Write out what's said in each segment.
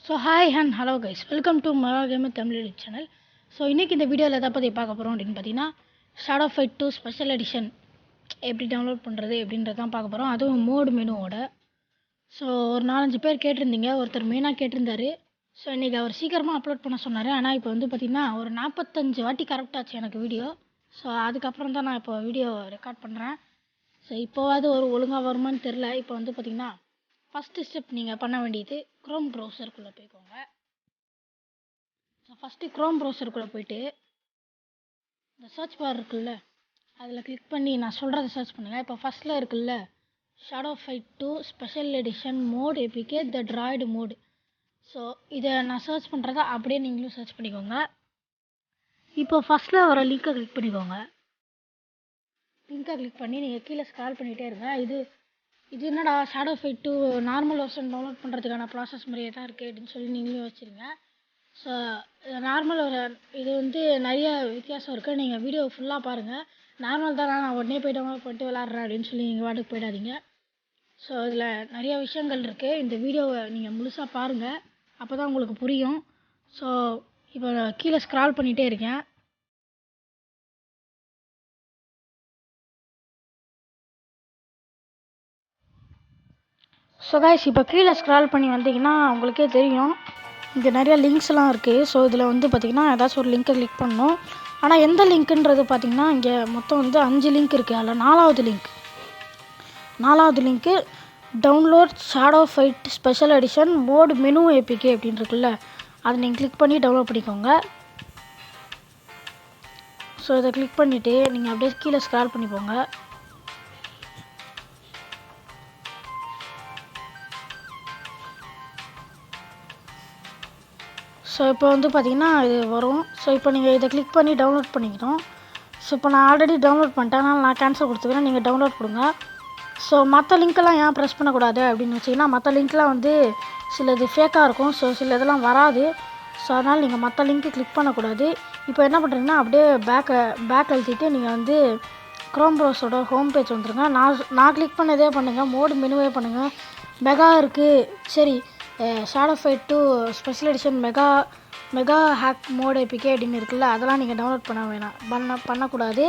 So hi and hello guys, welcome to மகா gamer Tamil channel. So இன்றைக்கி இந்த வீடியோவில் எதை பற்றி பார்க்க போகிறோம் அப்படின்னு பார்த்தீங்கன்னா, ஷேடோ ஃபைட் 2 ஸ்பெஷல் எடிஷன் எப்படி டவுன்லோட் பண்ணுறது அப்படின்றது தான் பார்க்க போகிறோம். அதுவும் மோடு மெனுவோட. ஸோ ஒரு 4-5 பேர் கேட்டிருந்தீங்க. ஒருத்தர் மெயினாக கேட்டிருந்தாரு. ஸோ இன்றைக்கி அவர் சீக்கிரமாக அப்லோட் பண்ண சொன்னார். ஆனால் இப்போ வந்து பார்த்திங்கன்னா ஒரு 45 வாட்டி கரெக்டாச்சு எனக்கு வீடியோ. ஸோ அதுக்கப்புறம் தான் நான் இப்போ வீடியோ ரெக்கார்ட் பண்ணுறேன். ஸோ இப்போவாது ஒரு ஒழுங்காக வருமானு தெரில. இப்போ வந்து பார்த்திங்கன்னா ஃபஸ்ட்டு ஸ்டெப் நீங்கள் பண்ண வேண்டியது க்ரோம் ப்ரௌசருக்குள்ளே போய்க்கோங்க. ஸோ ஃபஸ்ட்டு க்ரோம் ப்ரௌசருக்குள்ளே போய்ட்டு இந்த சர்ச் பார் இருக்குல்ல, அதில் கிளிக் பண்ணி நான் சொல்கிறத சர்ச் பண்ணுங்கள். இப்போ ஃபஸ்ட்டில் இருக்குல்ல, shadow fight 2 special edition mod APK the droid mod. So இதை நான் சர்ச் பண்ணுறதா அப்படியே நீங்களும் சர்ச் பண்ணிக்கோங்க. இப்போ ஃபஸ்ட்டில் வர லிங்க்கை கிளிக் பண்ணிக்கோங்க. லிங்க்கை கிளிக் பண்ணி நீங்கள் கீழே ஸ்க்ரால் பண்ணிகிட்டே இருங்க. இது என்னடா shadow fight 2 normal version download பண்ணுறதுக்கான ப்ராசஸ் மாதிரியே தான் இருக்குது அப்படின்னு சொல்லி நீங்களும் வச்சுருங்க. ஸோ நார்மல் இது வந்து நிறைய வித்தியாசம் இருக்குது. நீங்கள் வீடியோ ஃபுல்லாக பாருங்கள். நார்மல் தான், நான் உடனே போய் டவுன்லோட் பண்ணிட்டு விளாட்றேன் அப்படின்னு சொல்லி நீங்கள் வாட்டுக்கு போயிடாதீங்க. ஸோ இதில் நிறைய விஷயங்கள் இருக்குது. இந்த வீடியோவை நீங்கள் முழுசாக பாருங்கள், அப்போ தான் உங்களுக்கு புரியும். ஸோ இப்போ கீழே ஸ்க்ரால் பண்ணிகிட்டே இருக்கேன். ஸோ கைஸ், இப்போ கீழே ஸ்க்ரால் பண்ணி வந்தீங்கன்னா உங்களுக்கே தெரியும், இங்கே நிறைய லிங்க்ஸ்லாம் இருக்குது. ஸோ இதில் வந்து பார்த்திங்கன்னா ஏதாச்சும் ஒரு லிங்க்கை கிளிக் பண்ணணும். ஆனால் எந்த லிங்க்குன்றது பார்த்திங்கன்னா இங்கே மொத்தம் வந்து 5 லிங்க் இருக்குது. அதில் 4வது லிங்க்கு download Shadow Fight special edition mod menu APK அப்படின்னு இருக்குல்ல, அதை நீங்கள் கிளிக் பண்ணி டவுன்லோட் பண்ணிக்கோங்க. ஸோ இதை கிளிக் பண்ணிவிட்டு நீங்கள் அப்படியே கீழே ஸ்க்ரால் பண்ணி போங்க. ஸோ இப்போ வந்து பார்த்திங்கன்னா இது வரும். ஸோ இப்போ நீங்கள் இதை கிளிக் பண்ணி டவுன்லோட் பண்ணிக்கணும். ஸோ இப்போ நான் ஆல்ரெடி டவுன்லோட் பண்ணிட்டேன், அதனால் நான் கேன்சல் கொடுத்துக்கிறேன். நீங்கள் டவுன்லோட் கொடுங்க. ஸோ மற்ற லிங்க்கெல்லாம் ஏன் ப்ரெஸ் பண்ணக்கூடாது அப்படின்னு வச்சிங்கன்னா, மற்ற லிங்க்லாம் வந்து சிலது ஃபேக்காக இருக்கும். ஸோ சில இதெல்லாம் வராது. ஸோ அதனால் நீங்கள் மற்ற லிங்க்கு கிளிக் பண்ணக்கூடாது. இப்போ என்ன பண்ணுறீங்கன்னா, அப்படியே பேக் அழுத்திட்டு நீங்கள் வந்து க்ரோம் ப்ரௌசரோட ஹோம் பேஜ் வந்துடுங்க. நான் கிளிக் பண்ணதே பண்ணுங்கள், மோடு மெனுவே பண்ணுங்கள். மெகா இருக்குது, சரி Shadow fight 2 special edition mega hack mod APK அப்படின்னு இருக்குல்ல, அதெல்லாம் நீங்கள் டவுன்லோட் பண்ணக்கூடாது.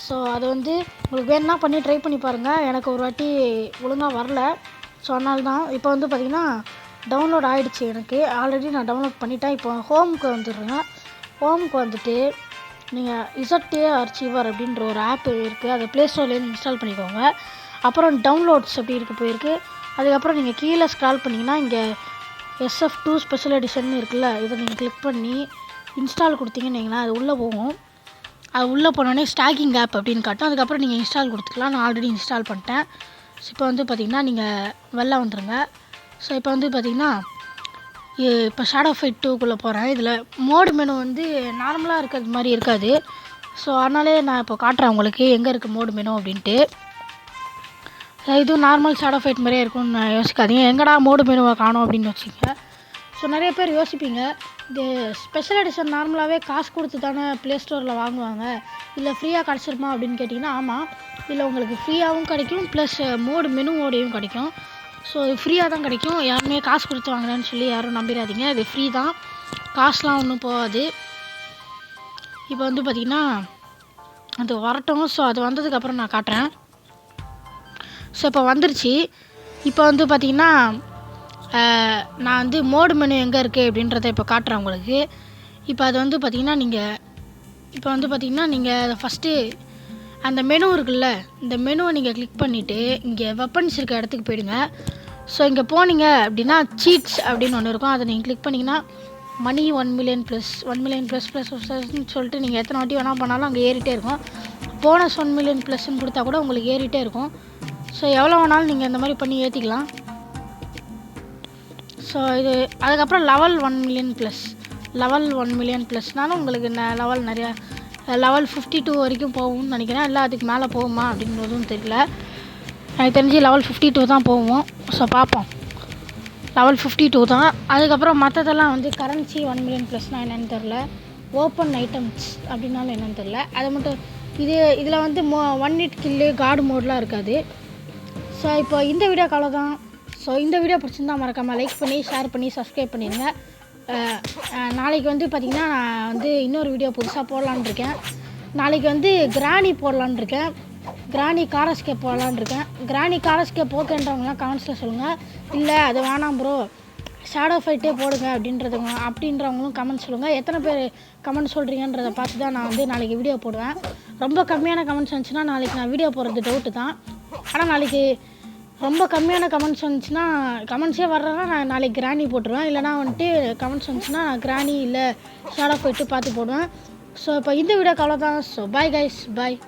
ஸோ அது வந்து உங்களுக்கு வேணும்னா பண்ணி ட்ரை பண்ணி பாருங்கள். எனக்கு ஒரு வாட்டி ஒழுங்காக வரல. ஸோ அதனால தான் இப்போ வந்து பார்த்திங்கன்னா டவுன்லோட் ஆகிடுச்சு. எனக்கு ஆல்ரெடி நான் டவுன்லோட் பண்ணிட்டேன். இப்போ ஹோமுக்கு வந்துடுறேங்க. ஹோமுக்கு வந்துட்டு நீங்கள் இசட்டே அர்ச்சீவர் அப்படின்ற ஒரு ஆப் இருக்குது, அதை ப்ளே ஸ்டோர்லேருந்து இன்ஸ்டால் பண்ணிக்கோங்க. அப்புறம் டவுன்லோட்ஸ் அப்படி போயிருக்கு. அதுக்கப்புறம் நீங்கள் கீழே ஸ்க்ரால் பண்ணிங்கன்னா இங்கே SF2 ஸ்பெஷல் எடிஷன் இருக்குல்ல, இதை நீங்கள் கிளிக் பண்ணி இன்ஸ்டால் கொடுத்தீங்கன்னு அது உள்ளே போகும். அது உள்ளே போனோடனே ஸ்டாக்கிங் ஆப் அப்படின்னு காட்டும். அதுக்கப்புறம் நீங்கள் இன்ஸ்டால் கொடுத்துக்கலாம். நான் ஆல்ரெடி இன்ஸ்டால் பண்ணிட்டேன். ஸோ இப்போ வந்து பார்த்திங்கன்னா நீங்கள் வெளில வந்துடுங்க. ஸோ இப்போ வந்து பார்த்திங்கன்னா இப்போ ஷேடோ ஃபைட் 2க்குள்ளே போகிறேன். இதில் மோடு மெனு வந்து நார்மலாக இருக்கிறது மாதிரி இருக்காது. ஸோ அதனாலே நான் இப்போ காட்டுறேன் உங்களுக்கு எங்கே இருக்குது மோடு மெனு அப்படின்ட்டு. இதுவும் நார்மல் ஷேடோ ஃபைட் மாதிரியே இருக்கும்னு நான் யோசிக்காதீங்க. எங்கடா மோடு மெனுவை காணும் அப்படின்னு வச்சுங்க. ஸோ நிறைய பேர் யோசிப்பீங்க, இது ஸ்பெஷல் எடிஷன் நார்மலாகவே காசு கொடுத்து தானே ப்ளே ஸ்டோரில் வாங்குவாங்க, இல்லை ஃப்ரீயாக கிடச்சிருமா அப்படின்னு கேட்டிங்கன்னா, ஆமாம், இல்லை உங்களுக்கு ஃப்ரீயாகவும் கிடைக்கும், ப்ளஸ் மோடு மெனுவோடையும் கிடைக்கும். ஸோ இது ஃப்ரீயாக தான் கிடைக்கும். யாருமே காசு கொடுத்து வாங்கினேன்னு சொல்லி யாரும் நம்பிடாதீங்க. இது ஃப்ரீ தான், காசுலாம் ஒன்றும் போகாது. இப்போ வந்து பார்த்திங்கன்னா அது வரட்டும். ஸோ அது வந்ததுக்கப்புறம் நான் காட்டுறேன். ஸோ இப்போ வந்துருச்சு. இப்போ வந்து பார்த்திங்கன்னா நான் வந்து மோடு மெனு எங்கே இருக்குது அப்படின்றத இப்போ காட்டுறேன் உங்களுக்கு. இப்போ அது வந்து பார்த்திங்கன்னா நீங்கள் ஃபஸ்ட்டு அந்த மெனு இருக்குல்ல, இந்த மெனுவை நீங்கள் கிளிக் பண்ணிவிட்டு இங்கே வெப்பன்ஸ் இருக்க இடத்துக்கு போயிடுங்க. ஸோ இங்கே போனீங்க அப்படின்னா சீட்ஸ் அப்படின்னு ஒன்று இருக்கும், அதை நீங்கள் கிளிக் பண்ணிங்கன்னா மணி 1 மில்லியன் ப்ளஸ் சொல்லிட்டு நீங்கள் எத்தனை வாட்டி வேணால் பண்ணாலும் அங்கே ஏறிட்டே இருக்கும். போனஸ் 1 மில்லியன் ப்ளஸ்ன்னு கொடுத்தா கூட உங்களுக்கு ஏறிட்டே இருக்கும். ஸோ எவ்வளோ வேணாலும் நீங்கள் இந்த மாதிரி பண்ணி ஏற்றிக்கலாம். ஸோ இது அதுக்கப்புறம் லெவல் 1 மில்லியன் ப்ளஸ்னாலும் உங்களுக்கு லெவல் நிறையா லெவல் 52 வரைக்கும் போகும்னு நினைக்கிறேன். இல்லை அதுக்கு மேலே போகுமா அப்படின்றதும் தெரியல. எனக்கு தெரிஞ்சு லெவல் 52 தான் போவோம். ஸோ பார்ப்போம். லெவல் 52 தான். அதுக்கப்புறம் மற்றதெல்லாம் வந்து கரன்சி 1 மில்லியன் ப்ளஸ்னால் என்னென்னு தெரில, ஓப்பன் ஐட்டம்ஸ் அப்படின்னாலும் என்னென்னு தெரில. அது மட்டும் இதில் வந்து 1 hit கில்லு கார்டு மோட்லாம் இருக்காது. ஸோ இப்போ இந்த வீடியோக்கு அவ்வளோதான். ஸோ இந்த வீடியோ பிடிச்சிருந்தா மறக்காமல் லைக் பண்ணி ஷேர் பண்ணி சப்ஸ்கிரைப் பண்ணிடுங்க. நாளைக்கு வந்து பார்த்திங்கன்னா நான் வந்து இன்னொரு வீடியோ புதுசாக போடலான்னு இருக்கேன். நாளைக்கு வந்து கிராணி போடலான்னு இருக்கேன். கிராணி கார் எஸ்கேப் போடலான்னு இருக்கேன். கிராணி கார் எஸ்கேப் ஓகேன்றவங்களாம் கமெண்ட்ஸில் சொல்லுங்கள். இல்லை அது வேணாம் ப்ரோ ஷேடோ ஃபைட்டே போடுங்க அப்படின்றவங்களும் கமெண்ட் சொல்லுங்கள். எத்தனை பேர் கமெண்ட் சொல்கிறீங்கன்றதை பார்த்து தான் நான் வந்து நாளைக்கு வீடியோ போடுவேன். ரொம்ப கம்மியான கமெண்ட்ஸ் வந்துச்சுன்னா நாளைக்கு நான் வீடியோ போடுறது டவுட்டு தான். ஆனால் நாளைக்கு ரொம்ப கம்மியான கமெண்ட்ஸ் வந்துச்சுன்னா கமெண்ட்ஸே வர்றதுனா நான் நாளைக்கு கிராணி போட்டுருவேன். இல்லைனா வந்துட்டு கமெண்ட்ஸ் வந்துச்சுன்னா நான் கிராணி இல்லை ஷேடோ ஃபைட்டு பார்த்து போடுவேன். ஸோ இப்போ இந்த வீடியோக்கு அவ்வளோதான். ஸோ பாய் கைஸ், பாய்.